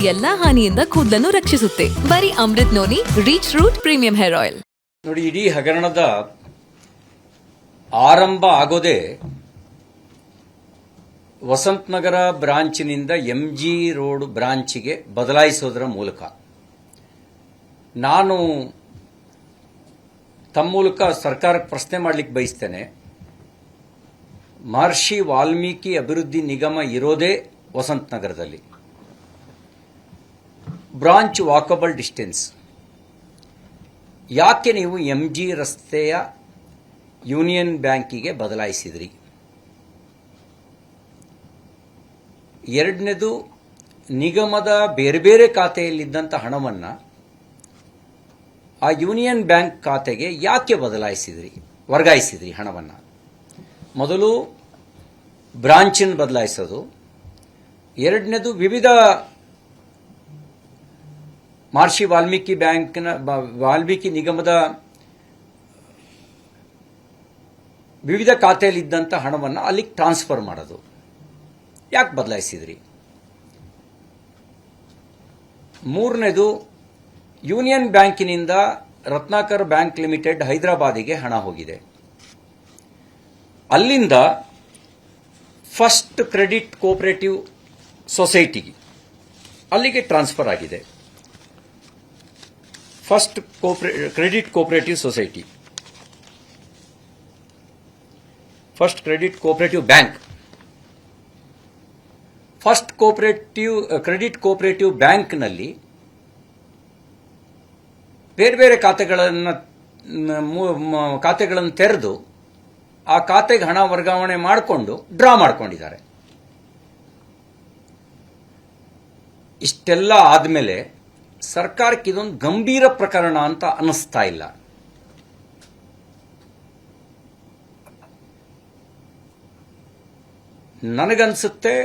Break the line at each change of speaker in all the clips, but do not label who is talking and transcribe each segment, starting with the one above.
ಎಲ್ಲಾ ಹಾನಿಯಿಂದ ಕೂದಲನ್ನು ರಕ್ಷಿಸುತ್ತೆ. ಬರೀ Amrut noni reach root premium hair oil.
ನೋಡಿ, ಇಡೀ ಹಗರಣದ ಆರಂಭ ಆಗೋದೇ ವಸಂತ್ ನಗರ ಬ್ರಾಂಚ್ನಿಂದ ಎಂಜಿ ರೋಡ್ ಬ್ರಾಂಚ್ಗೆ ಬದಲಾಯಿಸೋದರ ಮೂಲಕ. ನಾನು ತಮ್ಮ ಮೂಲಕ ಸರ್ಕಾರಕ್ಕೆ ಪ್ರಶ್ನೆ ಮಾಡಲಿಕ್ಕೆ ಬಯಸ್ತೇನೆ. ಮಹರ್ಷಿ ವಾಲ್ಮೀಕಿ ಅಭಿವೃದ್ಧಿ ನಿಗಮ ಇರೋದೇ ವಸಂತ್ ನಗರದಲ್ಲಿ. Branch walkable distance. ಯಾಕೆ ನೀವು ಎಂಜಿ ರಸ್ತೆಯ ಯೂನಿಯನ್ ಬ್ಯಾಂಕಿಗೆ ಬದಲಾಯಿಸಿದ್ರಿ? ಎರಡನೇದು, ನಿಗಮದ ಬೇರೆ ಬೇರೆ ಖಾತೆಯಲ್ಲಿದ್ದಂಥ ಹಣವನ್ನು ಆ ಯೂನಿಯನ್ ಬ್ಯಾಂಕ್ ಖಾತೆಗೆ ಯಾಕೆ ವರ್ಗಾಯಿಸಿದ್ರಿ ಹಣವನ್ನು? ಮೊದಲು ಬ್ರಾಂಚನ್ನು ಬದಲಾಯಿಸೋದು, ಎರಡನೇದು ವಿವಿಧ ಮಹರ್ಷಿ ವಾಲ್ಮೀಕಿ ನಿಗಮದ ವಿವಿಧ ಖಾತೆಯಲ್ಲಿದ್ದಂಥ ಹಣವನ್ನು ಅಲ್ಲಿಗೆ ಟ್ರಾನ್ಸ್ಫರ್ ಮಾಡೋದು. ಯಾಕೆ ಬದಲಾಯಿಸಿದ್ರಿ? ಮೂರನೇದು, ಯೂನಿಯನ್ ಬ್ಯಾಂಕಿನಿಂದ ರತ್ನಾಕರ್ ಬ್ಯಾಂಕ್ ಲಿಮಿಟೆಡ್ ಹೈದರಾಬಾದಿಗೆ ಹಣ ಹೋಗಿದೆ. ಅಲ್ಲಿಂದ ಫಸ್ಟ್ ಕ್ರೆಡಿಟ್ ಕೋಆಪರೇಟಿವ್ ಸೊಸೈಟಿಗೆ ಅಲ್ಲಿಗೆ ಟ್ರಾನ್ಸ್ಫರ್ ಆಗಿದೆ. First credit cooperative society, first credit cooperative bank. First credit cooperative ಬ್ಯಾಂಕ್ನಲ್ಲಿ ಬೇರೆ ಬೇರೆ ಖಾತೆಗಳನ್ನು ತೆರೆದು ಆ ಖಾತೆಗೆ ಹಣ ವರ್ಗಾವಣೆ ಮಾಡಿಕೊಂಡು ಡ್ರಾ ಮಾಡ್ಕೊಂಡಿದ್ದಾರೆ. ಇಷ್ಟೆಲ್ಲ ಆದಮೇಲೆ ಸರ್ಕಾರಕ್ಕೆ ಇದೊಂದು ಗಂಭೀರ ಪ್ರಕರಣ ಅಂತ ಅನ್ನಿಸ್ತಾ ಇಲ್ಲ. ನನಗನ್ಸುತ್ತೆ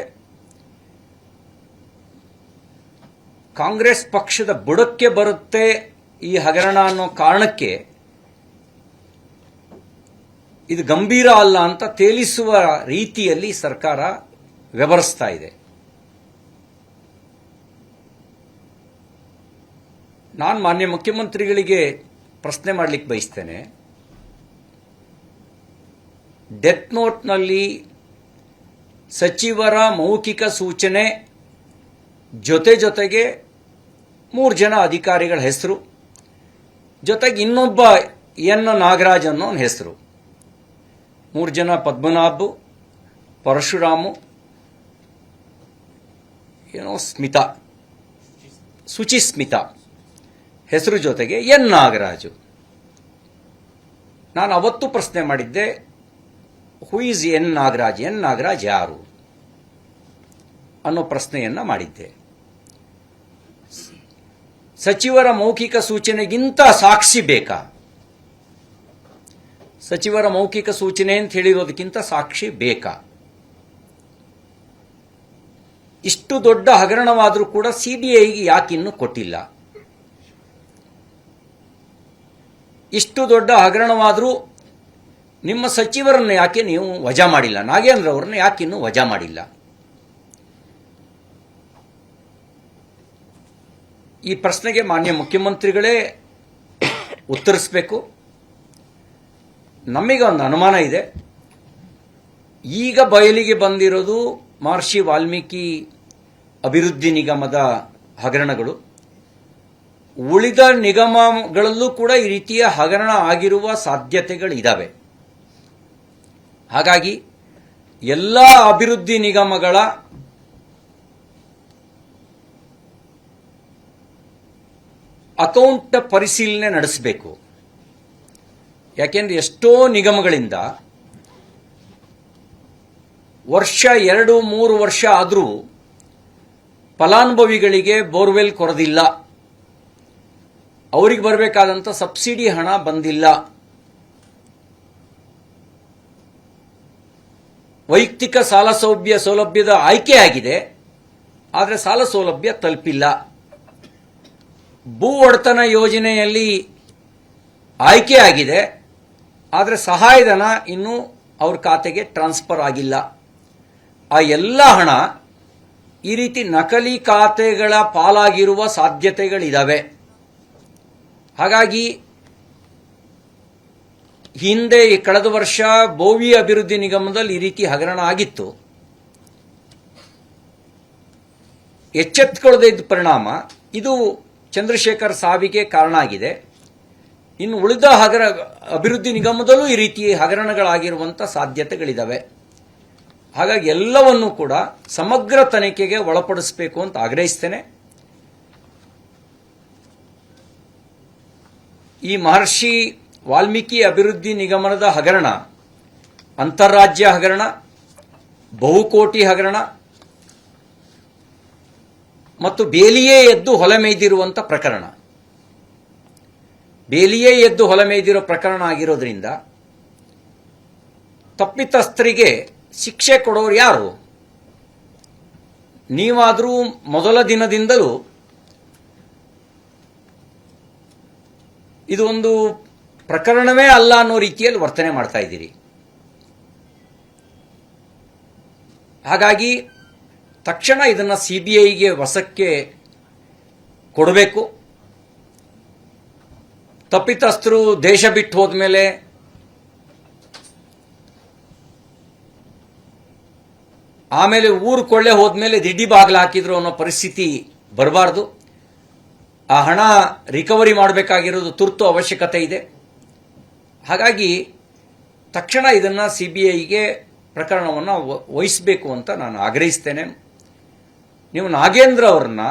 ಕಾಂಗ್ರೆಸ್ ಪಕ್ಷದ ಬುಡಕ್ಕೆ ಬರುತ್ತೆ ಈ ಹಗರಣ ಅನ್ನೋ ಕಾರಣಕ್ಕೆ ಇದು ಗಂಭೀರ ಅಲ್ಲ ಅಂತ ತೇಲಿಸುವ ರೀತಿಯಲ್ಲಿ ಸರ್ಕಾರ ವ್ಯವಹರಿಸ್ತಾ ಇದೆ. ನಾನು ಮಾನ್ಯ ಮುಖ್ಯಮಂತ್ರಿಗಳಿಗೆ ಪ್ರಶ್ನೆ ಮಾಡಲಿಕ್ಕೆ ಬಯಸ್ತೇನೆ. ಡೆತ್ ನೋಟ್ನಲ್ಲಿ ಸಚಿವರ ಮೌಖಿಕ ಸೂಚನೆ ಜೊತೆಗೆ 3 ಜನ ಅಧಿಕಾರಿಗಳ ಹೆಸರು, ಜೊತೆಗೆ ಇನ್ನೊಬ್ಬ ಎನ್ ನಾಗರಾಜ್ ಅನ್ನೋ ಹೆಸರು, 3 ಜನ ಪದ್ಮನಾಭ್, ಪರಶುರಾಮು, ಸುಚಿಸ್ಮಿತಾ ಹೆಸರು ಜೊತೆಗೆ ಎನ್ ನಾಗರಾಜು. ನಾನು ಅವತ್ತು ಪ್ರಶ್ನೆ ಮಾಡಿದ್ದೆ, ಹೂ ಈಸ್ ಎನ್ ನಾಗರಾಜ್ ಯಾರು ಅನ್ನೋ ಪ್ರಶ್ನೆಯನ್ನ ಮಾಡಿದ್ದೆ. ಸಚಿವರ ಮೌಖಿಕ ಸೂಚನೆಗಿಂತ ಸಾಕ್ಷಿ ಬೇಕಾ? ಸಚಿವರ ಮೌಖಿಕ ಸೂಚನೆ ಅಂತ ಹೇಳಿರೋದಕ್ಕಿಂತ ಸಾಕ್ಷಿ ಬೇಕಾ? ಇಷ್ಟು ದೊಡ್ಡ ಹಗರಣವಾದರೂ ಕೂಡ ಸಿಬಿಐಗೆ ಯಾಕಿನ್ನೂ ಕೊಟ್ಟಿಲ್ಲ? ಇಷ್ಟು ದೊಡ್ಡ ಹಗರಣವಾದರೂ ನಿಮ್ಮ ಸಚಿವರನ್ನು ಯಾಕೆ ನೀವು ವಜಾ ಮಾಡಿಲ್ಲ? ನಾಗೇಂದ್ರ ಅವರನ್ನು ಯಾಕಿನ್ನೂ ವಜಾ ಮಾಡಿಲ್ಲ? ಈ ಪ್ರಶ್ನೆಗೆ ಮಾನ್ಯ ಮುಖ್ಯಮಂತ್ರಿಗಳೇ ಉತ್ತರಿಸಬೇಕು. ನಮಗೆ ಒಂದು ಅನುಮಾನ ಇದೆ. ಈಗ ಬಯಲಿಗೆ ಬಂದಿರೋದು ಮಹರ್ಷಿ ವಾಲ್ಮೀಕಿ ಅಭಿವೃದ್ಧಿ ನಿಗಮದ ಹಗರಣಗಳು. ಉಳಿದ ನಿಗಮಗಳಲ್ಲೂ ಕೂಡ ಈ ರೀತಿಯ ಹಗರಣ ಆಗಿರುವ ಸಾಧ್ಯತೆಗಳಿದ್ದಾವೆ. ಹಾಗಾಗಿ ಎಲ್ಲ ಅಭಿವೃದ್ಧಿ ನಿಗಮಗಳ ಅಕೌಂಟ್ ಪರಿಶೀಲನೆ ನಡೆಸಬೇಕು. ಯಾಕೆಂದ್ರೆ ಎಷ್ಟೋ ನಿಗಮಗಳಿಂದ ವರ್ಷ 2-3 ವರ್ಷ ಆದರೂ ಫಲಾನುಭವಿಗಳಿಗೆ ಬೋರ್ವೆಲ್ ಕೊರದಿಲ್ಲ, ಅವರಿಗೆ ಬರಬೇಕಾದಂಥ ಸಬ್ಸಿಡಿ ಹಣ ಬಂದಿಲ್ಲ, ವೈಯಕ್ತಿಕ ಸಾಲ ಸೌಲಭ್ಯದ ಆಯ್ಕೆ ಆಗಿದೆ, ಆದರೆ ಸಾಲ ಸೌಲಭ್ಯ ತಲುಪಿಲ್ಲ. ಭೂ ಒಡೆತನ ಯೋಜನೆಯಲ್ಲಿ ಆಯ್ಕೆ ಆಗಿದೆ, ಆದರೆ ಸಹಾಯಧನ ಇನ್ನೂ ಅವ್ರ ಖಾತೆಗೆ ಟ್ರಾನ್ಸ್ಫರ್ ಆಗಿಲ್ಲ. ಆ ಎಲ್ಲ ಹಣ ಈ ರೀತಿ ನಕಲಿ ಖಾತೆಗಳ ಪಾಲಾಗಿರುವ ಸಾಧ್ಯತೆಗಳಿದ್ದಾವೆ. ಹಾಗಾಗಿ ಹಿಂದೆ ಕಳೆದ ವರ್ಷ ಬೋವಿ ಅಭಿವೃದ್ಧಿ ನಿಗಮದಲ್ಲಿ ಈ ರೀತಿ ಹಗರಣ ಆಗಿತ್ತು. ಎಚ್ಚೆತ್ತುಕೊಳ್ಳದೇ ಇದ್ದ ಪರಿಣಾಮ ಇದು ಚಂದ್ರಶೇಖರ್ ಸಾವಿಗೆ ಕಾರಣ ಆಗಿದೆ. ಇನ್ನು ಉಳಿದ ಅಭಿವೃದ್ಧಿ ನಿಗಮದಲ್ಲೂ ಈ ರೀತಿ ಹಗರಣಗಳಾಗಿರುವಂಥ ಸಾಧ್ಯತೆಗಳಿದ್ದಾವೆ. ಹಾಗಾಗಿ ಎಲ್ಲವನ್ನೂ ಕೂಡ ಸಮಗ್ರ ತನಿಖೆಗೆ ಒಳಪಡಿಸಬೇಕು ಅಂತ ಆಗ್ರಹಿಸ್ತೇನೆ. ಈ ಮಹರ್ಷಿ ವಾಲ್ಮೀಕಿ ಅಭಿವೃದ್ಧಿ ನಿಗಮದ ಹಗರಣ ಅಂತಾರಾಜ್ಯ ಹಗರಣ, ಬಹುಕೋಟಿ ಹಗರಣ ಮತ್ತು ಬೇಲಿಯೇ ಎದ್ದು ಹೊಲಮೇಯ್ದಿರುವಂಥ ಪ್ರಕರಣ. ಬೇಲಿಯೇ ಎದ್ದು ಹೊಲಮೇಯ್ದಿರೋ ಪ್ರಕರಣ ಆಗಿರೋದ್ರಿಂದ ತಪ್ಪಿತಸ್ಥರಿಗೆ ಶಿಕ್ಷೆ ಕೊಡೋರು ಯಾರು? ನೀವಾದರೂ ಮೊದಲ ದಿನದಿಂದಲೂ ಇದು ಒಂದು ಪ್ರಕರಣವೇ ಅಲ್ಲ ಅನ್ನೋ ರೀತಿಯಲ್ಲಿ ವರ್ತನೆ ಮಾಡ್ತಾ ಇದ್ದೀರಿ. ಹಾಗಾಗಿ ತಕ್ಷಣ ಇದನ್ನು ಸಿಬಿಐಗೆ ವಶಕ್ಕೆ ಕೊಡಬೇಕು. ತಪ್ಪಿತಸ್ಥರು ದೇಶ ಬಿಟ್ಟು ಹೋದ್ಮೇಲೆ ಆಮೇಲೆ ಊರು ಕೊಳ್ಳೆ ಹೋದ್ಮೇಲೆ ದಿಡ್ಡಿ ಬಾಗಿಲು ಹಾಕಿದ್ರು ಅನ್ನೋ ಪರಿಸ್ಥಿತಿ ಬರಬಾರ್ದು. ಆ ಹಣ ರಿಕವರಿ ಮಾಡಬೇಕಾಗಿರೋದು ತುರ್ತು ಅವಶ್ಯಕತೆ ಇದೆ. ಹಾಗಾಗಿ ತಕ್ಷಣ ಇದನ್ನು ಸಿಬಿಐಗೆ ಪ್ರಕರಣವನ್ನು ವಹಿಸಬೇಕು ಅಂತ ನಾನು ಆಗ್ರಹಿಸ್ತೇನೆ. ನೀವು ನಾಗೇಂದ್ರ ಅವರನ್ನ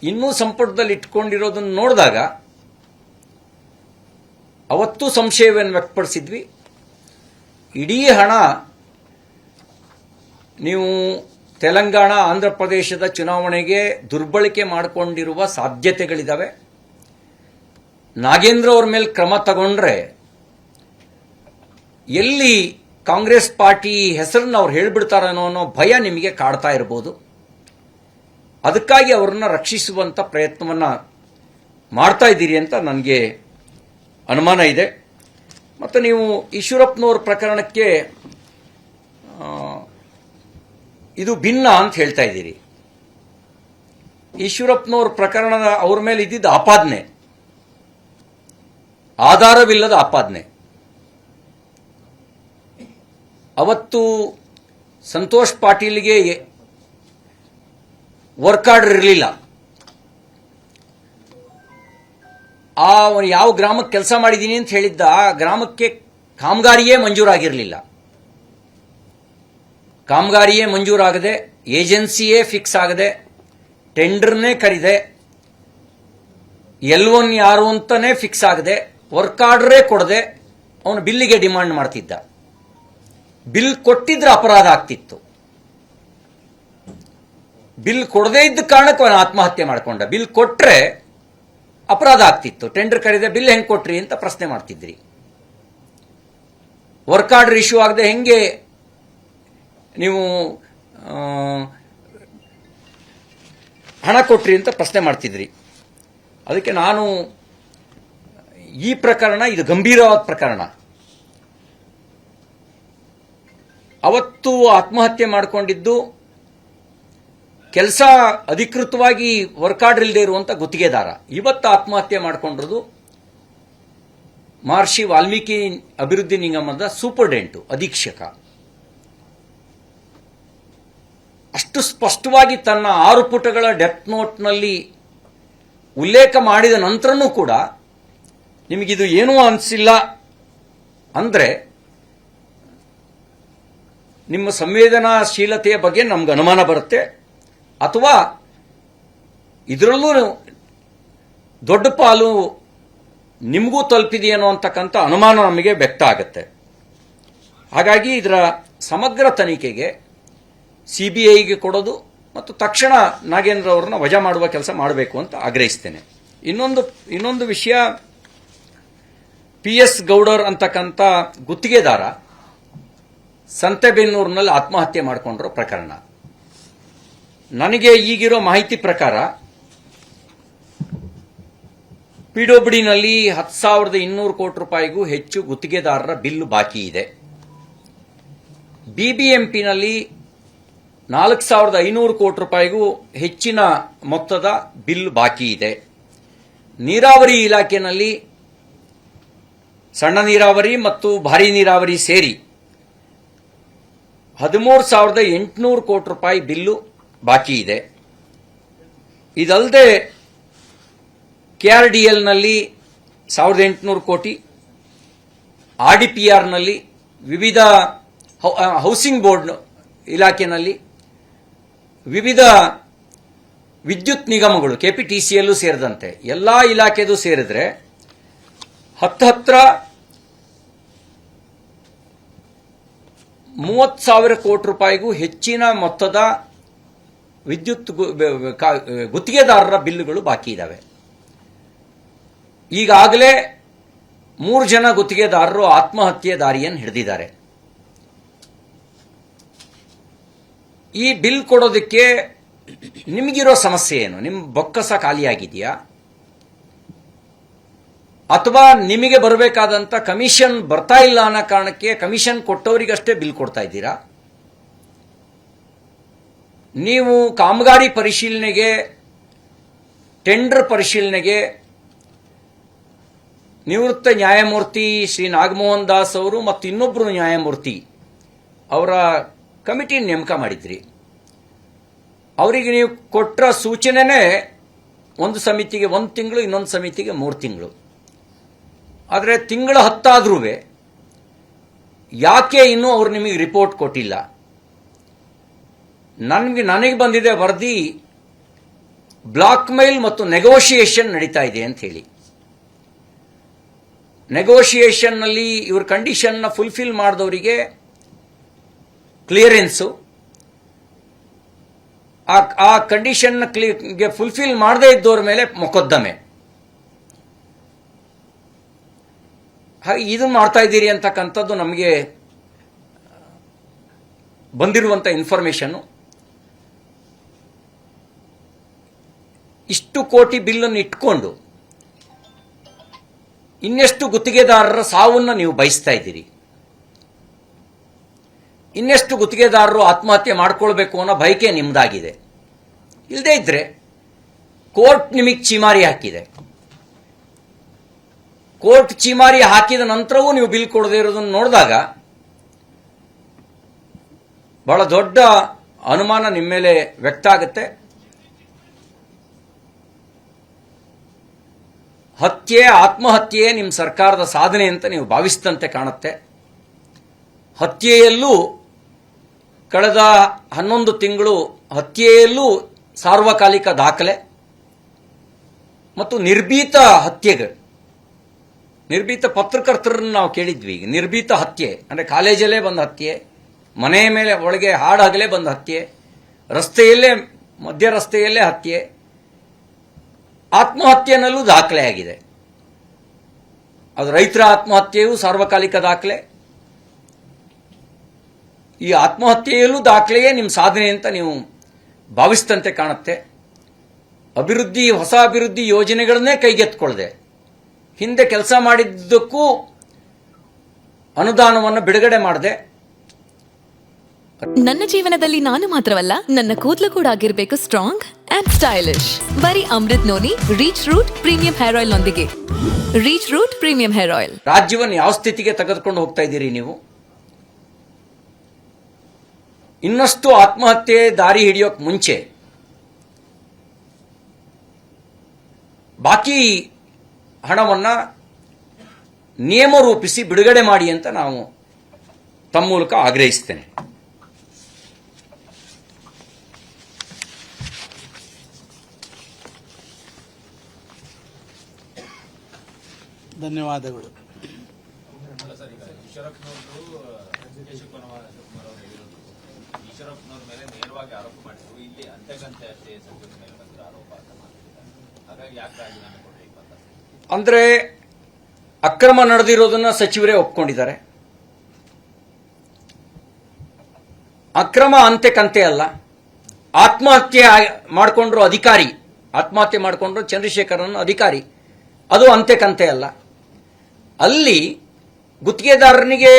ಇನ್ನೂ ಸಂಪುಟದಲ್ಲಿ ಇಟ್ಕೊಂಡಿರೋದನ್ನು ನೋಡಿದಾಗ ಅವತ್ತೂ ಸಂಶಯವನ್ನು ವ್ಯಕ್ತಪಡಿಸಿದ್ವಿ. ಇಡೀ ಹಣ ನೀವು ತೆಲಂಗಾಣ ಆಂಧ್ರ ಪ್ರದೇಶದ ಚುನಾವಣೆಗೆ ದುರ್ಬಳಕೆ ಮಾಡಿಕೊಂಡಿರುವ ಸಾಧ್ಯತೆಗಳಿದ್ದಾವೆ. ನಾಗೇಂದ್ರ ಅವ್ರ ಮೇಲೆ ಕ್ರಮ ತಗೊಂಡ್ರೆ ಎಲ್ಲಿ ಕಾಂಗ್ರೆಸ್ ಪಾರ್ಟಿ ಹೆಸರನ್ನು ಅವ್ರು ಹೇಳಿಬಿಡ್ತಾರನೋ ಅನ್ನೋ ಭಯ ನಿಮಗೆ ಕಾಡ್ತಾ ಇರಬಹುದು. ಅದಕ್ಕಾಗಿ ಅವರನ್ನು ರಕ್ಷಿಸುವಂಥ ಪ್ರಯತ್ನವನ್ನು ಮಾಡ್ತಾ ಇದ್ದೀರಿ ಅಂತ ನನಗೆ ಅನುಮಾನ ಇದೆ. ಮತ್ತು ನೀವು ಈಶ್ವರಪ್ಪನವ್ರ ಪ್ರಕರಣಕ್ಕೆ ಇದು ಭಿನ್ನ ಅಂತ ಹೇಳ್ತಾ ಇದ್ದೀರಿ. ಈಶ್ವರಪ್ಪನವ್ರ ಪ್ರಕರಣದ ಅವ್ರ ಮೇಲೆ ಇದ್ದಿದ್ದ ಆಪಾದನೆ ಆಧಾರವಿಲ್ಲದ ಆಪಾದನೆ. ಅವತ್ತು ಸಂತೋಷ್ ಪಾಟೀಲ್ಗೆ ವರ್ಕ್ ಆರ್ಡರ್ ಇರಲಿಲ್ಲ. ಅವನು ಯಾವ ಗ್ರಾಮಕ್ಕೆ ಕೆಲಸ ಮಾಡಿದ್ದೀನಿ ಅಂತ ಹೇಳಿದ್ದ ಆ ಗ್ರಾಮಕ್ಕೆ ಕಾಮಗಾರಿಯೇ ಮಂಜೂರಾಗಿರಲಿಲ್ಲ. ಕಾಮಗಾರಿಯೇ ಮಂಜೂರಾಗದೆ, ಏಜೆನ್ಸಿಯೇ ಫಿಕ್ಸ್ ಆಗದೆ, ಟೆಂಡರ್ನೇ ಕರಿದೆ, ಎಲ್1 ಯಾರು ಅಂತಾನೆ ಫಿಕ್ಸ್ ಆಗದೆ, ವರ್ಕ್ ಆರ್ಡರೇ ಕೊಡದೆ ಅವನು ಬಿಲ್ಲಿಗೆ ಡಿಮಾಂಡ್ ಮಾಡ್ತಿದ್ದ. ಬಿಲ್ ಕೊಟ್ಟಿದ್ರೆ ಅಪರಾಧ ಆಗ್ತಿತ್ತು. ಬಿಲ್ ಕೊಡದೇ ಇದ್ದ ಕಾರಣಕ್ಕೆ ಅವನು ಆತ್ಮಹತ್ಯೆ ಮಾಡಿಕೊಂಡ. ಬಿಲ್ ಕೊಟ್ರೆ ಅಪರಾಧ ಆಗ್ತಿತ್ತು. ಟೆಂಡರ್ ಕರೆದೆ, ಬಿಲ್ ಹೆಂಗೆ ಕೊಟ್ರಿ ಅಂತ ಪ್ರಶ್ನೆ ಮಾಡ್ತಿದ್ರಿ. ವರ್ಕ್ ಆರ್ಡರ್ ಇಶ್ಯೂ ಆಗದೆ ಹೆಂಗೆ ನೀವು ಹಣ ಕೊಟ್ರಿ ಅಂತ ಪ್ರಶ್ನೆ ಮಾಡ್ತಿದ್ರಿ. ಅದಕ್ಕೆ ನಾನು ಈ ಪ್ರಕರಣ ಇದು ಗಂಭೀರವಾದ ಪ್ರಕರಣ. ಅವತ್ತು ಆತ್ಮಹತ್ಯೆ ಮಾಡಿಕೊಂಡಿದ್ದು ಕೆಲಸ ಅಧಿಕೃತವಾಗಿ ವರ್ಕ್ ಆರ್ಡರ್ ಇಲ್ಲದೆ ಇರುವಂತ ಗುತ್ತಿಗೆದಾರ. ಇವತ್ತು ಆತ್ಮಹತ್ಯೆ ಮಾಡಿಕೊಂಡಿರೋದು ಮಹರ್ಷಿ ವಾಲ್ಮೀಕಿ ಅಭಿವೃದ್ಧಿ ನಿಗಮದ ಸೂಪರ್ಡೆಂಟು, ಅಧೀಕ್ಷಕ. ಅಷ್ಟು ಸ್ಪಷ್ಟವಾಗಿ ತನ್ನ 6 ಪುಟಗಳ ಡೆತ್ ನೋಟ್ನಲ್ಲಿ ಉಲ್ಲೇಖ ಮಾಡಿದ ನಂತರನೂ ಕೂಡ ನಿಮಗಿದು ಏನೂ ಅನಿಸಿಲ್ಲ ಅಂದರೆ ನಿಮ್ಮ ಸಂವೇದನಾಶೀಲತೆಯ ಬಗ್ಗೆ ನಮ್ಗೆ ಅನುಮಾನ ಬರುತ್ತೆ. ಅಥವಾ ಇದರಲ್ಲೂ ದೊಡ್ಡ ಪಾಲು ನಿಮಗೂ ತಲುಪಿದೆಯೇನೋ ಅಂತಕ್ಕಂಥ ಅನುಮಾನ ನಮಗೆ ವ್ಯಕ್ತ ಆಗುತ್ತೆ. ಹಾಗಾಗಿ ಇದರ ಸಮಗ್ರ ತನಿಖೆಗೆ ಸಿಬಿಐಗೆ ಕೊಡೋದು ಮತ್ತು ತಕ್ಷಣ ನಾಗೇಂದ್ರ ಅವರನ್ನ ವಜಾ ಮಾಡುವ ಕೆಲಸ ಮಾಡಬೇಕು ಅಂತ ಆಗ್ರಹಿಸ್ತೇನೆ. ಇನ್ನೊಂದು ವಿಷಯ, PS ಗೌಡರ್ ಅಂತಕ್ಕಂಥ ಗುತ್ತಿಗೆದಾರ ಸಂತೆಬೆನ್ನೂರಿನಲ್ಲಿ ಆತ್ಮಹತ್ಯೆ ಮಾಡಿಕೊಂಡಿರೋ ಪ್ರಕರಣ. ನನಗೆ ಈಗಿರೋ ಮಾಹಿತಿ ಪ್ರಕಾರ ಪಿಡಬ್ಲ್ಯೂಡಿನಲ್ಲಿ 10,200 ಕೋಟಿ ರೂಪಾಯಿಗೂ ಹೆಚ್ಚು ಗುತ್ತಿಗೆದಾರರ ಬಿಲ್ಲು ಬಾಕಿ ಇದೆ. BBMPನಲ್ಲಿ 4,500 ಕೋಟಿ ರೂಪಾಯಿಗೂ ಹೆಚ್ಚಿನ ಮೊತ್ತದ ಬಿಲ್ ಬಾಕಿ ಇದೆ. ನೀರಾವರಿ ಇಲಾಖೆಯಲ್ಲಿ ಸಣ್ಣ ನೀರಾವರಿ ಮತ್ತು ಭಾರೀ ನೀರಾವರಿ ಸೇರಿ 13,800 ಕೋಟಿ ರೂಪಾಯಿ ಬಿಲ್ಲು ಬಾಕಿ ಇದೆ. ಇದಲ್ಲದೆ KRDLನಲ್ಲಿ 1,800 ಕೋಟಿ, RDPRನಲ್ಲಿ ವಿವಿಧ ಹೌಸಿಂಗ್ ಬೋರ್ಡ್ ಇಲಾಖೆಯಲ್ಲಿ ವಿವಿಧ ವಿದ್ಯುತ್ ನಿಗಮಗಳು KPTCLೂ ಸೇರಿದಂತೆ ಎಲ್ಲ ಇಲಾಖೆದು ಸೇರಿದ್ರೆ ಹತ್ತಿರ 30,000 ಕೋಟಿ ರೂಪಾಯಿಗೂ ಹೆಚ್ಚಿನ ಮೊತ್ತದ ವಿದ್ಯುತ್ ಗುತ್ತಿಗೆದಾರರ ಬಿಲ್ಲುಗಳು ಬಾಕಿ ಇದ್ದಾವೆ. ಈಗಾಗಲೇ 3 ಜನ ಗುತ್ತಿಗೆದಾರರು ಆತ್ಮಹತ್ಯೆ ದಾರಿಯನ್ನು ಹಿಡಿದಿದ್ದಾರೆ. ಈ ಬಿಲ್ ಕೊಡೋದಕ್ಕೆ ನಿಮಗಿರೋ ಸಮಸ್ಯೆ ಏನು? ನಿಮ್ಮ ಬೊಕ್ಕಸ ಖಾಲಿಯಾಗಿದೆಯಾ ಅಥವಾ ನಿಮಗೆ ಬರಬೇಕಾದಂತ ಕಮಿಷನ್ ಬರ್ತಾ ಇಲ್ಲ ಅನ್ನೋ ಕಾರಣಕ್ಕೆ ಕಮಿಷನ್ ಕೊಟ್ಟವರಿಗಷ್ಟೇ ಬಿಲ್ ಕೊಡ್ತಾ ಇದ್ದೀರಾ? ನೀವು ಕಾಮಗಾರಿ ಪರಿಶೀಲನೆಗೆ, ಟೆಂಡರ್ ಪರಿಶೀಲನೆಗೆ ನಿವೃತ್ತ ನ್ಯಾಯಮೂರ್ತಿ ಶ್ರೀ ನಾಗಮೋಹನ್ ದಾಸ್ ಅವರು ಮತ್ತು ಇನ್ನೊಬ್ಬರು ನ್ಯಾಯಮೂರ್ತಿ ಅವರ ಕಮಿಟಿ ನೇಮಕ ಮಾಡಿದ್ರಿ. ಅವರಿಗೆ ನೀವು ಕೊಟ್ಟ ಸೂಚನೆನೇ ಒಂದು ಸಮಿತಿಗೆ 1 ತಿಂಗಳು, ಇನ್ನೊಂದು ಸಮಿತಿಗೆ 3 ತಿಂಗಳು. ಆದರೆ ತಿಂಗಳ 10 ಆದ್ರೂ ಯಾಕೆ ಇನ್ನೂ ಅವರು ನಿಮಗೆ ರಿಪೋರ್ಟ್ ಕೊಟ್ಟಿಲ್ಲ? ನನಗೆ ಬಂದಿದೆ ವರದಿ, ಬ್ಲಾಕ್ ಮೇಲ್ ಮತ್ತು ನೆಗೋಷಿಯೇಷನ್ ನಡೀತಾ ಇದೆ ಅಂತ ಹೇಳಿ. ನೆಗೋಷಿಯೇಷನ್ ನಲ್ಲಿ ಇವ್ರ ಕಂಡೀಷನ್ ನ ಫುಲ್ಫಿಲ್ ಮಾಡಿದವರಿಗೆ ಕ್ಲಿಯರೆನ್ಸು, ಆ ಕಂಡೀಷನ್ ಫುಲ್ಫಿಲ್ ಮಾಡದೇ ಇದ್ದವ್ರ ಮೇಲೆ ಮೊಕದ್ದಮೆ. ಹಾಗೆ ಇದನ್ನು ಮಾಡ್ತಾ ಇದ್ದೀರಿ ಅಂತಕ್ಕಂಥದ್ದು ನಮಗೆ ಬಂದಿರುವಂಥ ಇನ್ಫಾರ್ಮೇಶನ್. ಇಷ್ಟು ಕೋಟಿ ಬಿಲ್ಲನ್ನು ಇಟ್ಕೊಂಡು ಇನ್ನೆಷ್ಟು ಗುತ್ತಿಗೆದಾರರ ಸಾವನ್ನು ನೀವು ಬಯಸ್ತಾ ಇದ್ದೀರಿ? ಇನ್ನೆಷ್ಟು ಗುತ್ತಿಗೆದಾರರು ಆತ್ಮಹತ್ಯೆ ಮಾಡ್ಕೊಳ್ಬೇಕು ಅನ್ನೋ ಬಯಕೆ ನಿಮ್ದಾಗಿದೆ. ಇಲ್ಲದೇ ಇದ್ರೆ ಕೋರ್ಟ್ ನಿಮಗೆ ಚೀಮಾರಿ ಹಾಕಿದೆ. ಕೋರ್ಟ್ ಚೀಮಾರಿ ಹಾಕಿದ ನಂತರವೂ ನೀವು ಬಿಲ್ ಕೊಡದೇ ಇರೋದನ್ನು ನೋಡಿದಾಗ ಬಹಳ ದೊಡ್ಡ ಅನುಮಾನ ನಿಮ್ಮ ಮೇಲೆ ವ್ಯಕ್ತ ಆಗುತ್ತೆ. ಆತ್ಮಹತ್ಯೆ ನಿಮ್ಮ ಸರ್ಕಾರದ ಸಾಧನೆ ಅಂತ ನೀವು ಭಾವಿಸಿದಂತೆ ಕಾಣುತ್ತೆ. ಹತ್ಯೆಯಲ್ಲೂ ಕಳೆದ 11 ತಿಂಗಳು ಹತ್ಯೆಯಲ್ಲೂ ಸಾರ್ವಕಾಲಿಕ ದಾಖಲೆ ಮತ್ತು ನಿರ್ಭೀತ ಹತ್ಯೆಗಳು, ನಿರ್ಭೀತ ಪತ್ರಕರ್ತರನ್ನು ನಾವು ಕೇಳಿದ್ವಿ. ಈಗ ನಿರ್ಭೀತ ಹತ್ಯೆ ಅಂದರೆ ಕಾಲೇಜಲ್ಲೇ ಬಂದ ಹತ್ಯೆ, ಮನೆಯ ಮೇಲೆ ಒಳಗೆ ಹಾಡಾಗಲೇ ಬಂದ ಹತ್ಯೆ, ರಸ್ತೆಯಲ್ಲೇ ಮಧ್ಯ ರಸ್ತೆಯಲ್ಲೇ ಹತ್ಯೆ, ಆತ್ಮಹತ್ಯೆನಲ್ಲೂ ದಾಖಲೆ ಆಗಿದೆ. ಅದು ರೈತರ ಆತ್ಮಹತ್ಯೆಯೂ ಸಾರ್ವಕಾಲಿಕ ದಾಖಲೆ. ಈ ಆತ್ಮಹತ್ಯೆಯಲ್ಲೂ ದಾಖಲೆಯೇ ನಿಮ್ಮ ಸಾಧನೆ ಅಂತ ನೀವು ಭಾವಿಸಿದಂತೆ ಕಾಣುತ್ತೆ. ಹೊಸ ಅಭಿವೃದ್ಧಿ ಯೋಜನೆಗಳನ್ನೇ ಕೈಗೆತ್ತಿಕೊಳ್ಳದೆ ಹಿಂದೆ ಕೆಲಸ ಮಾಡಿದ್ದಕ್ಕೂ ಅನುದಾನವನ್ನು ಬಿಡುಗಡೆ ಮಾಡದೆ.
ನನ್ನ ಜೀವನದಲ್ಲಿ ನಾನು ಮಾತ್ರವಲ್ಲ, ನನ್ನ ಕೂದಲು ಕೂಡ ಆಗಿರ್ಬೇಕು ಸ್ಟ್ರಾಂಗ್ ಅಂಡ್ ಸ್ಟೈಲಿಶ್. ಬರೀ Amrut noni reach root premium hair oil ನೊಂದಿಗೆ. Reach root premium hair oil.
ರಾಜ್ಯವನ್ನು ಯಾವ ಸ್ಥಿತಿಗೆ ತೆಗೆದುಕೊಂಡು ಹೋಗ್ತಾ ಇದ್ದೀರಿ ನೀವು? ಇನ್ನಷ್ಟು ಆತ್ಮಹತ್ಯೆ ದಾರಿ ಹಿಡಿಯೋಕ್ ಮುಂಚೆ ಬಾಕಿ ಹಣವನ್ನ ನಿಯಮ ರೂಪಿಸಿ ಬಿಡುಗಡೆ ಮಾಡಿ ಅಂತ ನಾವು ತಮ್ಮ ಮೂಲಕ ಆಗ್ರಹಿಸ್ತೇನೆ.
ಧನ್ಯವಾದಗಳು.
ಈಶ್ವರಪ್ಪನವ್ರ ಮೇಲೆ ನೇರವಾಗಿ ಆರೋಪ ಮಾಡಿದ್ರು. ಇಲ್ಲಿ ಅಂತೆಗಂತೆ ಅಷ್ಟೇ ಸಚಿವರ ಮೇಲೆ ಬಂದಿರೋ ಆರೋಪ ಅಂತ ಮಾಡ್ತಿದ್ದಾರೆ. ಹಾಗಾಗಿ ಯಾಕೆ ರಾಜೀನಾಮೆ ಕೊಡ್ಬೇಕು ಅಂತ?
ಅಂದ್ರೆ ಅಕ್ರಮ ನಡೆದಿರೋದನ್ನ ಸಚಿವರೇ ಒಪ್ಕೊಂಡಿದ್ದಾರೆ. ಅಕ್ರಮ ಅಂತೆ ಅಲ್ಲ. ಆತ್ಮಹತ್ಯೆ ಮಾಡಿಕೊಂಡ್ರು ಅಧಿಕಾರಿ, ಆತ್ಮಹತ್ಯೆ ಮಾಡಿಕೊಂಡ್ರು ಚಂದ್ರಶೇಖರನ್ ಅಧಿಕಾರಿ, ಅದು ಅಂತೆ ಅಲ್ಲ. ಅಲ್ಲಿ ಗುತ್ತಿಗೆದಾರನಿಗೆ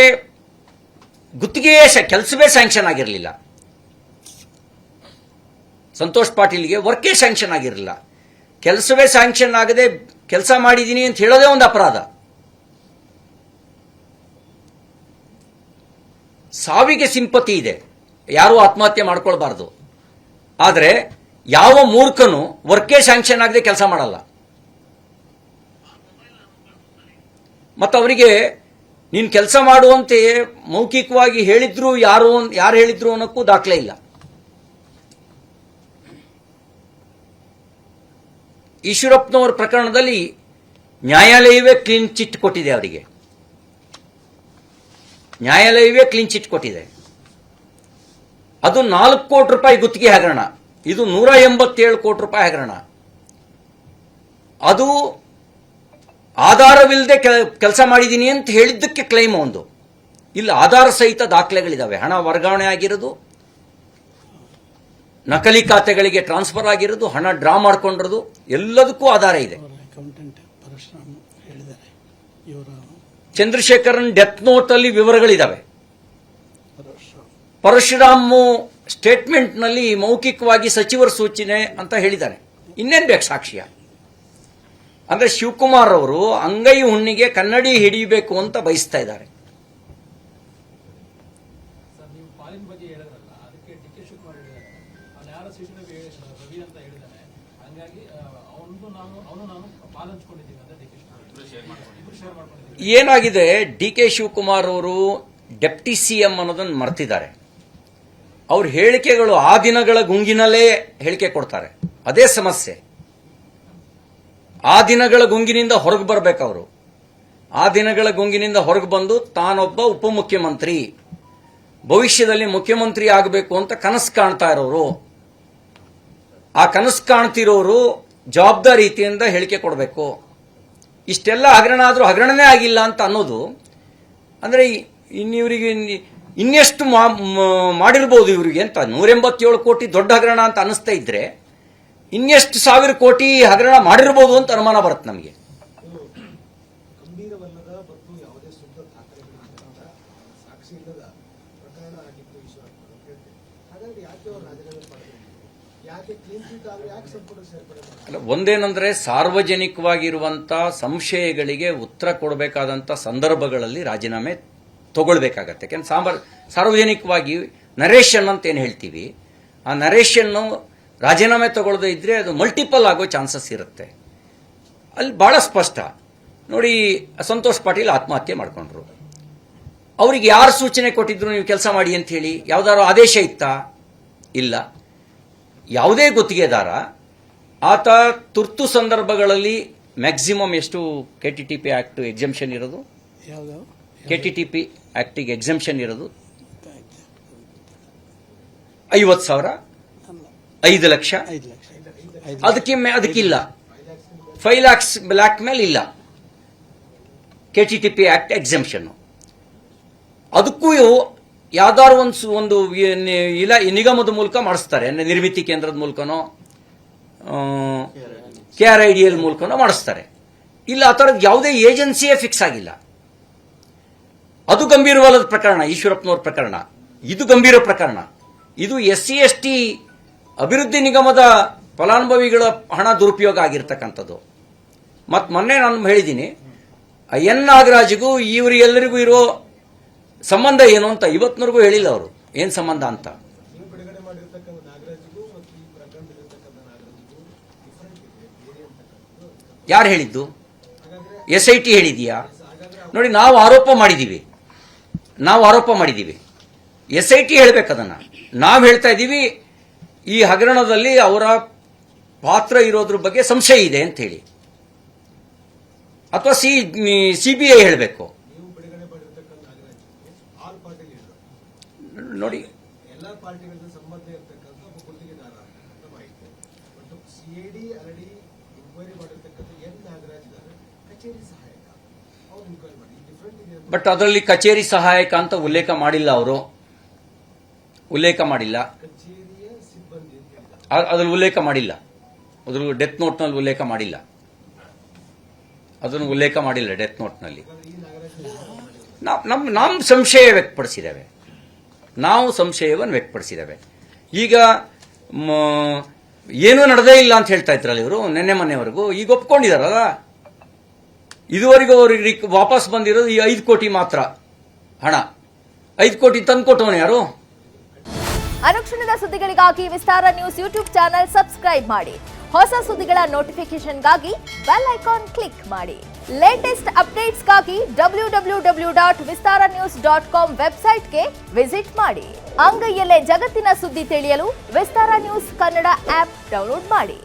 ಗುತ್ತಿಗೆಯೇ ಕೆಲಸವೇ ಸ್ಯಾಂಕ್ಷನ್ ಆಗಿರಲಿಲ್ಲ. ಸಂತೋಷ್ ಪಾಟೀಲ್ಗೆ ವರ್ಕೇ ಸ್ಯಾಂಕ್ಷನ್ ಆಗಿರಲಿಲ್ಲ. ಕೆಲಸವೇ ಸ್ಯಾಂಕ್ಷನ್ ಆಗದೆ ಕೆಲಸ ಮಾಡಿದ್ದೀನಿ ಅಂತ ಹೇಳೋದೇ ಒಂದು ಅಪರಾಧ. ಸಾವಿಗೆ ಸಿಂಪತಿ ಇದೆ, ಯಾರೂ ಆತ್ಮಹತ್ಯೆ ಮಾಡ್ಕೊಳ್ಬಾರ್ದು. ಆದರೆ ಯಾವ ಮೂರ್ಖನು ವರ್ಕೇ ಸ್ಯಾಂಕ್ಷನ್ ಆಗದೆ ಕೆಲಸ ಮಾಡಲ್ಲ. ಮತ್ತು ಅವರಿಗೆ ನೀನು ಕೆಲಸ ಮಾಡುವಂತೆ ಮೌಖಿಕವಾಗಿ ಹೇಳಿದ್ರು, ಯಾರು ಹೇಳಿದ್ರು ಅನ್ನೋಕ್ಕೂ ದಾಖಲೆ ಇಲ್ಲ. ಈಶ್ವರಪ್ಪನವರ ಪ್ರಕರಣದಲ್ಲಿ ನ್ಯಾಯಾಲಯವೇ ಕ್ಲೀನ್ ಚಿಟ್ ಕೊಟ್ಟಿದೆ. ಅವರಿಗೆ ನ್ಯಾಯಾಲಯವೇ ಕ್ಲೀನ್ ಚಿಟ್ ಕೊಟ್ಟಿದೆ. ಅದು 4 ಕೋಟಿ ರೂಪಾಯಿ ಗುತ್ತಿಗೆ ಹಗರಣ, ಇದು 187 ಕೋಟಿ ರೂಪಾಯಿ ಹಗರಣ. ಅದು ಆಧಾರವಿಲ್ಲದೆ ಕೆಲಸ ಮಾಡಿದ್ದೀನಿ ಅಂತ ಹೇಳಿದ್ದಕ್ಕೆ ಕ್ಲೈಮ್ ಒಂದು. ಇಲ್ಲಿ ಆಧಾರ ಸಹಿತ ದಾಖಲೆಗಳಿದ್ದಾವೆ. ಹಣ ವರ್ಗಾವಣೆ ಆಗಿರೋದು, ನಕಲಿ ಖಾತೆಗಳಿಗೆ ಟ್ರಾನ್ಸ್ಫರ್ ಆಗಿರೋದು, ಹಣ ಡ್ರಾ ಮಾಡ್ಕೊಂಡಿರೋದು, ಎಲ್ಲದಕ್ಕೂ ಆಧಾರ ಇದೆ. ಚಂದ್ರಶೇಖರನ್ ಡೆತ್ ನೋಟ್ ಅಲ್ಲಿ ವಿವರಗಳಿದ್ದಾವೆ. ಪರಶುರಾಮ್ ಸ್ಟೇಟ್ಮೆಂಟ್ ನಲ್ಲಿ ಮೌಖಿಕವಾಗಿ ಸಚಿವರ ಸೂಚನೆ ಅಂತ ಹೇಳಿದ್ದಾರೆ. ಇನ್ನೇನ್ ಬೇಕು ಸಾಕ್ಷ್ಯ? ಅಂದ್ರೆ ಶಿವಕುಮಾರ್ ಅವರು ಅಂಗೈ ಹುಣ್ಣಿಗೆ ಕನ್ನಡಿ ಹಿಡಿಯಬೇಕು ಅಂತ ಬಯಸ್ತಾ ಇದ್ದಾರೆ. ಏನಾಗಿದೆ, ಡಿ ಕೆ ಶಿವಕುಮಾರ್ ಅವರು ಡೆಪ್ಟಿ ಸಿಎಂ ಅನ್ನೋದನ್ನು ಮರ್ತಿದ್ದಾರೆ. ಅವ್ರ ಹೇಳಿಕೆಗಳು ಆ ದಿನಗಳ ಗುಂಗಿನಲ್ಲೇ ಹೇಳಿಕೆ ಕೊಡ್ತಾರೆ. ಅದೇ ಸಮಸ್ಯೆ. ಆ ದಿನಗಳ ಗುಂಗಿನಿಂದ ಹೊರಗೆ ಬರಬೇಕು ಅವರು. ಆ ದಿನಗಳ ಗುಂಗಿನಿಂದ ಹೊರಗೆ ಬಂದು ತಾನೊಬ್ಬ ಉಪಮುಖ್ಯಮಂತ್ರಿ, ಭವಿಷ್ಯದಲ್ಲಿ ಮುಖ್ಯಮಂತ್ರಿ ಆಗಬೇಕು ಅಂತ ಕನಸು ಕಾಣ್ತಾ ಇರೋರು. ಆ ಕನಸು ಕಾಣ್ತಿರೋರು ಜವಾಬ್ದಾರಿಯಿಂದ ಹೇಳಿಕೆ ಕೊಡಬೇಕು. ಇಷ್ಟೆಲ್ಲ ಹಗರಣ ಆದರೂ ಹಗರಣನೇ ಆಗಿಲ್ಲ ಅಂತ ಅನ್ನೋದು ಅಂದ್ರೆ ಇವರಿಗೆ ಇನ್ನೆಷ್ಟು ಮಾಡಿರ್ಬೋದು ಇವರಿಗೆ ಅಂತ. 187 ಕೋಟಿ ದೊಡ್ಡ ಹಗರಣ ಅಂತ ಅನಿಸ್ತಾ ಇದ್ರೆ ಇನ್ನೆಷ್ಟು 1000 ಕೋಟಿ ಹಗರಣ ಮಾಡಿರ್ಬೋದು ಅಂತ ಅನುಮಾನ ಬರುತ್ತೆ ನಮಗೆ.
ಗಂಭೀರವಲ್ಲದ ಮತ್ತು ಯಾವುದೇ ಶುದ್ಧ ದಾಖಲೆಗಳಿಂದ ಸಾಕ್ಷಿ ಇಲ್ಲದ ಪ್ರಕರಣ ಆಗಿತ್ತು ಈಶ್ವರಪ್ಪ. ಹಾಗಾಗಿ ಯಾಕೆ ಅವರು ರಾಜೀನಾಮೆ ಪಡೆದರು? ಯಾಕೆ ಕ್ಲೀನ್ ಚಿಟ್ ಆಗಿ ಯಾಕೆ ಸಂಪುಟ ಸೇರ್ಪಡೆ ಮಾಡಿದ್ರು?
ಒಂದೇನಂದ್ರೆ ಸಾರ್ವಜನಿಕವಾಗಿರುವಂತ ಸಂಶಯಗಳಿಗೆ ಉತ್ತರ ಕೊಡಬೇಕಾದಂತ ಸಂದರ್ಭಗಳಲ್ಲಿ ರಾಜೀನಾಮೆ ತಗೊಳ್ಬೇಕಾಗತ್ತೆ. ಯಾಕಂದ್ರೆ ಸಾರ್ವಜನಿಕವಾಗಿ ನರೇಶನ್ ಅಂತ ಏನು ಹೇಳ್ತೀವಿ, ಆ ನರೇಶನ್ ರಾಜೀನಾಮೆ ತಗೊಳ್ಳದೇ ಇದ್ರೆ ಅದು ಮಲ್ಟಿಪಲ್ ಆಗೋ ಚಾನ್ಸಸ್ ಇರುತ್ತೆ. ಅಲ್ಲಿ ಬಹಳ ಸ್ಪಷ್ಟ ನೋಡಿ. ಸಂತೋಷ್ ಪಾಟೀಲ್ ಆತ್ಮಹತ್ಯೆ ಮಾಡ್ಕೊಂಡ್ರು. ಅವ್ರಿಗೆ ಯಾರು ಸೂಚನೆ ಕೊಟ್ಟಿದ್ರು ನೀವು ಕೆಲಸ ಮಾಡಿ ಅಂತ ಹೇಳಿ? ಯಾವ್ದಾದ್ರು ಆದೇಶ ಇತ್ತಾ? ಇಲ್ಲ. ಯಾವುದೇ ಗುತ್ತಿಗೆದಾರ ಆತ ತುರ್ತು ಸಂದರ್ಭಗಳಲ್ಲಿ ಮ್ಯಾಕ್ಸಿಮಮ್ ಎಷ್ಟು ಕೆಟಿಟಿಪಿ ಆಕ್ಟ್ ಎಕ್ಸೆಂಪ್ಷನ್ ಇರೋದು? ಕೆಟಿಟಿಪಿ ಆಕ್ಟಿಗೆ ಎಕ್ಸೆಂಪ್ಷನ್ ಇರೋದು 50,000, 5 ಲಕ್ಷ. ಅದಕ್ಕಿಲ್ಲ. 5 lakhs ಬ್ಲಾಕ್ ಮೇಲೆ ಇಲ್ಲ ಕೆಟಿಟಿಪಿ ಆಕ್ಟ್ ಎಕ್ಸೆಂಪ್ಷನ್. ಅದಕ್ಕೂ ಯಾವ್ದಾದ್ರು ಒಂದು ನಿಗಮದ ಮೂಲಕ ಮಾಡಿಸ್ತಾರೆ. ನಿರ್ಮಿತಿ ಕೇಂದ್ರದ ಮೂಲಕನೋ KRIDL ಮೂಲಕನೋ ಮಾಡಿಸ್ತಾರೆ. ಇಲ್ಲ, ಆ ಥರದ್ದು ಯಾವುದೇ ಏಜೆನ್ಸಿಯೇ ಫಿಕ್ಸ್ ಆಗಿಲ್ಲ. ಅದು ಗಂಭೀರವಾದ ಪ್ರಕರಣ. ಈಶ್ವರಪ್ಪನವ್ರ ಪ್ರಕರಣ ಇದು ಗಂಭೀರ ಪ್ರಕರಣ. ಇದು SC ST ಅಭಿವೃದ್ಧಿ ನಿಗಮದ ಫಲಾನುಭವಿಗಳ ಹಣ ದುರುಪಯೋಗ ಆಗಿರ್ತಕ್ಕಂಥದ್ದು. ಮತ್ತು ಮೊನ್ನೆ ನಾನು ಹೇಳಿದ್ದೀನಿ, ಎನ್ ನಾಗರಾಜ್ಗೂ ಇವರಿಗೆಲ್ಲರಿಗೂ ಇರೋ ಸಂಬಂಧ ಏನು ಅಂತ ಇವತ್ತಿನವರೆಗೂ ಹೇಳಿಲ್ಲ ಅವರು. ಏನು ಸಂಬಂಧ ಅಂತ?
ನೀವು ಬಿಡುಗಡೆ ಮಾಡಿರ್ತಕ್ಕಂಥ ನಾಗರಾಜ್ಗೂ ಮತ್ತು ಈ ಪ್ರಕರಣದಲ್ಲಿರ್ತಕ್ಕಂಥ ನಾಗರಾಜ್ಗೂ ಡಿಫರೆಂಟ್ ಇದೆ, ಬೇರೆ ಅಂತಕ್ಕಂಥದ್ದು
ಯಾರು ಹೇಳಿದ್ದು? SIT ಹೇಳಿದೀಯಾ? ನೋಡಿ, ನಾವು ಆರೋಪ ಮಾಡಿದ್ದೀವಿ. SIT ಹೇಳ್ಬೇಕದನ್ನ. ನಾವು ಹೇಳ್ತಾ ಇದ್ದೀವಿ ಈ ಹಗರಣದಲ್ಲಿ ಅವರ ಪಾತ್ರ ಇರೋದ್ರ ಬಗ್ಗೆ ಸಂಶಯ ಇದೆ ಅಂತ ಹೇಳಿ, ಅಥವಾ CBI ಹೇಳಬೇಕು.
ನೀವು ಬಿಡುಗಡೆ ಮಾಡಿರ್ತಕ್ಕಂಥ ನಾಗರಾಜ್ಗೂ ಆಲ್ ಪಾರ್ಟಿ ಲೀಡರ್
ನೋಡಿ,
ಎಲ್ಲಾ ಪಾರ್ಟಿಗಳಿಂದ ಸಂಬಂಧ ಇರತಕ್ಕಂಥ ಒಬ್ಬ ಗುತ್ತಿಗೆದಾರ ಅಂತ ಮಾಹಿತಿ. ಮತ್ತು CID ಆಲ್ರೆಡಿ ಇನ್ಕ್ವೈರಿ ಮಾಡಿರ್ತಕ್ಕಂಥ ಎನ್ ನಾಗರಾಜ್ ಇದ್ದಾರೆ, ಕಚೇರಿ ಸಹಾಯಕ, ಅವ್ರು ಇನ್ಕ್ವೈರಿ ಮಾಡಿ ಡಿಫರೆಂಟ್ ಇದೆ.
ಬಟ್ ಅದರಲ್ಲಿ ಕಚೇರಿ ಸಹಾಯಕ ಅಂತ ಉಲ್ಲೇಖ ಮಾಡಿಲ್ಲ.
ಕಚೇರಿಯ ಸಿಬ್ಬಂದಿ ಅಂತ ಹೇಳಿದ್ದಾರೆ.
ಅದ್ರಲ್ಲಿ ಉಲ್ಲೇಖ ಮಾಡಿಲ್ಲ. ಅದ್ರ ಡೆತ್ ನೋಟ್ನಲ್ಲಿ ಉಲ್ಲೇಖ ಮಾಡಿಲ್ಲ. ಅದನ್ನು ಉಲ್ಲೇಖ ಮಾಡಿಲ್ಲ ಡೆತ್ ನೋಟ್ನಲ್ಲಿ. ನಾವು ಸಂಶಯ ವ್ಯಕ್ತಪಡಿಸಿದ್ದೇವೆ. ಈಗ ಏನೂ ನಡೆದೇ ಇಲ್ಲ ಅಂತ ಹೇಳ್ತಾ ಇದ್ರಲ್ಲ ಇವರು ನಿನ್ನೆ ಮೊನ್ನೆವರೆಗೂ. ಈಗ ಒಪ್ಕೊಂಡಿದಾರಲ್ಲ. ಇದುವರೆಗೂ ಅವ್ರಿಗೆ ವಾಪಸ್ ಬಂದಿರೋದು ಈ 5 ಕೋಟಿ ಮಾತ್ರ ಹಣ. 5 ಕೋಟಿ ತಂದ್ಕೊಟ್ಟವನು ಯಾರು?
ಅನುಕ್ಷಣದ ಸುದ್ದಿಗಳಿಗಾಗಿ ವಿಸ್ತಾರ ನ್ಯೂಸ್ ಯೂಟ್ಯೂಬ್ ಚಾನೆಲ್ ಸಬ್ಸ್ಕ್ರೈಬ್ ಮಾಡಿ. ಹೊಸ ಸುದ್ದಿಗಳ ನೋಟಿಫಿಕೇಶನ್ಗಾಗಿ ಬೆಲ್ ಐಕಾನ್ ಕ್ಲಿಕ್ ಮಾಡಿ. ಲೇಟೆಸ್ಟ್ ಅಪ್ಡೇಟ್ಸ್ಗಾಗಿ www.vistaranews.com ವೆಬ್ಸೈಟ್ಗೆ ವಿಸಿಟ್ ಮಾಡಿ. ಅಂಗೈಯಲ್ಲೇ ಜಗತ್ತಿನ ಸುದ್ದಿ ತಿಳಿಯಲು ವಿಸ್ತಾರ ನ್ಯೂಸ್ ಕನ್ನಡ ಆಪ್ ಡೌನ್ಲೋಡ್ ಮಾಡಿ.